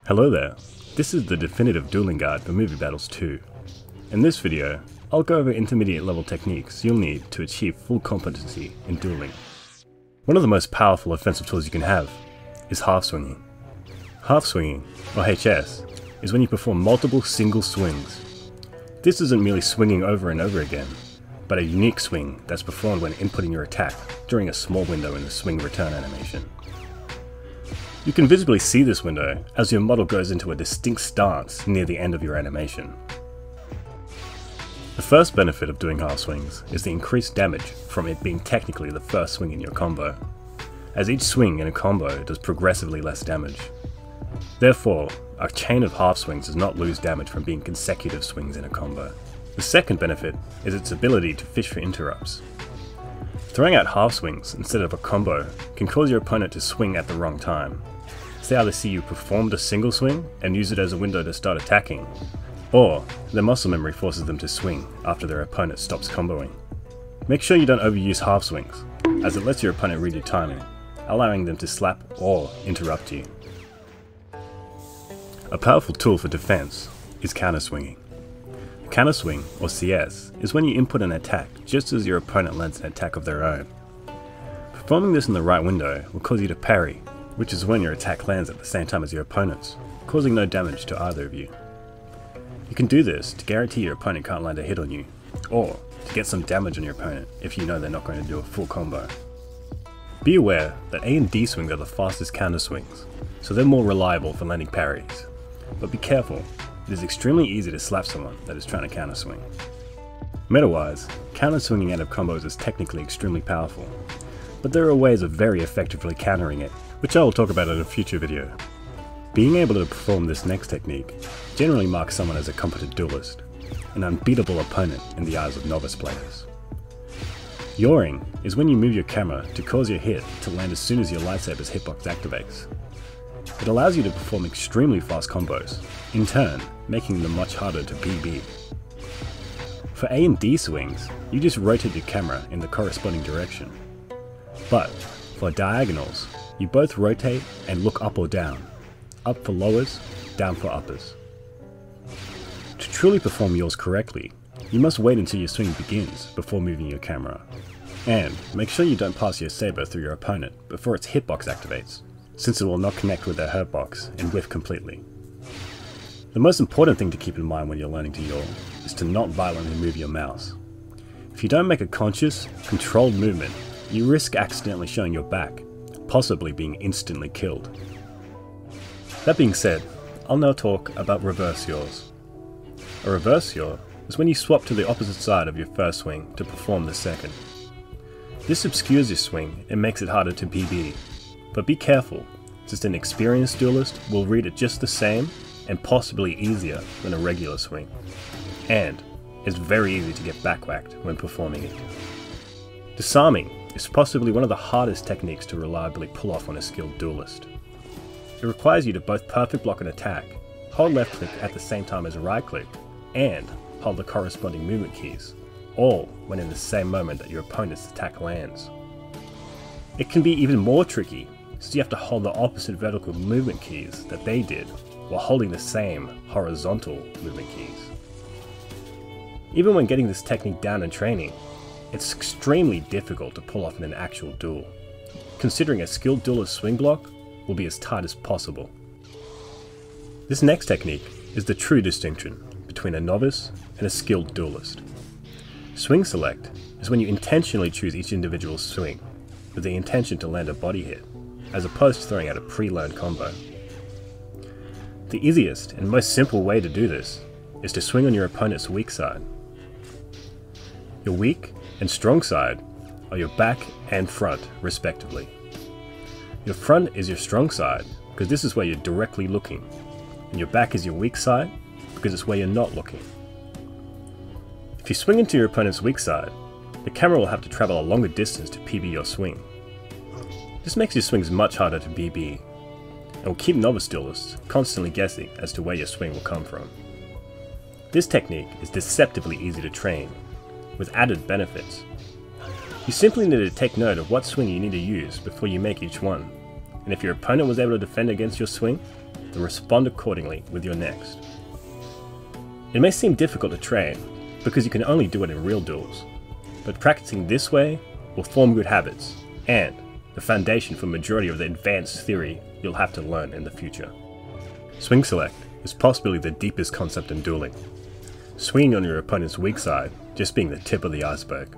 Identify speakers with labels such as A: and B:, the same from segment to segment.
A: Hello there, this is the definitive dueling guide for Movie Battles 2. In this video, I'll go over intermediate level techniques you'll need to achieve full competency in dueling. One of the most powerful offensive tools you can have is half-swinging. Half-swinging, or HS, is when you perform multiple single swings. This isn't merely swinging over and over again, but a unique swing that's performed when inputting your attack during a small window in the swing return animation. You can visibly see this window as your model goes into a distinct stance near the end of your animation. The first benefit of doing half swings is the increased damage from it being technically the first swing in your combo, as each swing in a combo does progressively less damage. Therefore, a chain of half swings does not lose damage from being consecutive swings in a combo. The second benefit is its ability to fish for interrupts. Throwing out half swings instead of a combo can cause your opponent to swing at the wrong time. They either see you performed a single swing and use it as a window to start attacking, or their muscle memory forces them to swing after their opponent stops comboing. Make sure you don't overuse half swings, as it lets your opponent read your timing, allowing them to slap or interrupt you. A powerful tool for defense is counterswinging. Counterswing, or CS, is when you input an attack just as your opponent lands an attack of their own. Performing this in the right window will cause you to parry, which is when your attack lands at the same time as your opponent's, causing no damage to either of you. You can do this to guarantee your opponent can't land a hit on you, or to get some damage on your opponent if you know they're not going to do a full combo. Be aware that A and D swings are the fastest counter swings, so they're more reliable for landing parries, but be careful, it is extremely easy to slap someone that is trying to counter swing. Meta-wise, counter swinging out of combos is technically extremely powerful, but there are ways of very effectively countering it, which I will talk about in a future video. Being able to perform this next technique generally marks someone as a competent duelist, an unbeatable opponent in the eyes of novice players. Yawing is when you move your camera to cause your hit to land as soon as your lightsaber's hitbox activates. It allows you to perform extremely fast combos, in turn making them much harder to PB. For A and D swings, you just rotate your camera in the corresponding direction. But for diagonals, you both rotate and look up or down, up for lowers, down for uppers. To truly perform Yaws correctly, you must wait until your swing begins before moving your camera, and make sure you don't pass your saber through your opponent before its hitbox activates, since it will not connect with their hurtbox and whiff completely. The most important thing to keep in mind when you're learning to yaw is to not violently move your mouse. If you don't make a conscious, controlled movement, you risk accidentally showing your back, possibly being instantly killed. That being said, I'll now talk about reverse yaws. A reverse yaw is when you swap to the opposite side of your first swing to perform the second. This obscures your swing and makes it harder to PB, but be careful, since an experienced duelist will read it just the same and possibly easier than a regular swing, and it's very easy to get back-whacked when performing it. Disarming is possibly one of the hardest techniques to reliably pull off on a skilled duelist. It requires you to both perfect block an attack, hold left click at the same time as right click, and hold the corresponding movement keys, all when in the same moment that your opponent's attack lands. It can be even more tricky, so you have to hold the opposite vertical movement keys that they did, while holding the same horizontal movement keys. Even when getting this technique down in training, it's extremely difficult to pull off in an actual duel, considering a skilled duelist's swing block will be as tight as possible. This next technique is the true distinction between a novice and a skilled duelist. Swing select is when you intentionally choose each individual swing with the intention to land a body hit, as opposed to throwing out a pre-learned combo. The easiest and most simple way to do this is to swing on your opponent's weak side. Your weak and strong side are your back and front, respectively. Your front is your strong side because this is where you're directly looking, and your back is your weak side because it's where you're not looking. If you swing into your opponent's weak side, the camera will have to travel a longer distance to PB your swing. This makes your swings much harder to BB, and will keep novice duelists constantly guessing as to where your swing will come from. This technique is deceptively easy to train, with added benefits. You simply need to take note of what swing you need to use before you make each one, and if your opponent was able to defend against your swing, then respond accordingly with your next. It may seem difficult to train, because you can only do it in real duels, but practicing this way will form good habits, and the foundation for majority of the advanced theory you'll have to learn in the future. Swing select is possibly the deepest concept in dueling, swinging on your opponent's weak side just being the tip of the iceberg.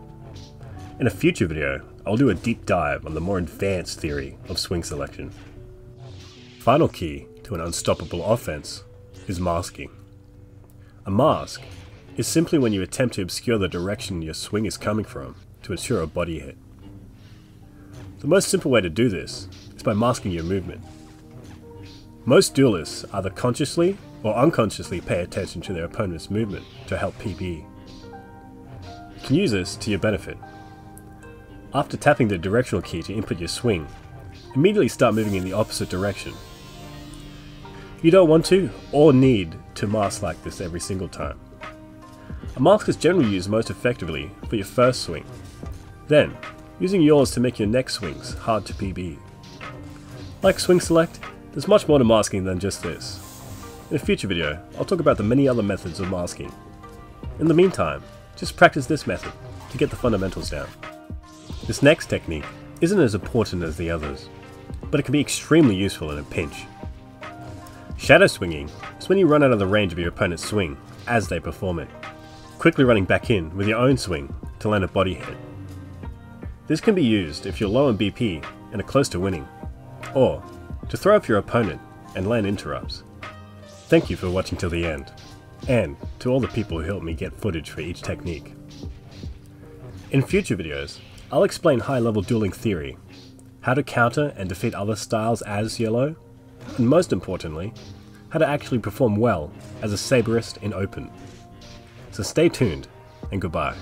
A: In a future video, I'll do a deep dive on the more advanced theory of swing selection. Final key to an unstoppable offense is masking. A mask is simply when you attempt to obscure the direction your swing is coming from to ensure a body hit. The most simple way to do this is by masking your movement. Most duelists either consciously or unconsciously pay attention to their opponent's movement to help PB. You can use this to your benefit. After tapping the directional key to input your swing, immediately start moving in the opposite direction. You don't want to or need to mask like this every single time. A mask is generally used most effectively for your first swing, then using Yaws to make your next swings hard to PB. Like swing select, there's much more to masking than just this. In a future video, I'll talk about the many other methods of masking. In the meantime, just practice this method to get the fundamentals down. This next technique isn't as important as the others, but it can be extremely useful in a pinch. Shadow swinging is when you run out of the range of your opponent's swing as they perform it, quickly running back in with your own swing to land a body hit. This can be used if you're low on BP and are close to winning, or to throw off your opponent and land interrupts. Thank you for watching till the end, and to all the people who helped me get footage for each technique. In future videos, I'll explain high-level dueling theory, how to counter and defeat other styles as yellow, and most importantly, how to actually perform well as a saberist in open. So stay tuned, and goodbye.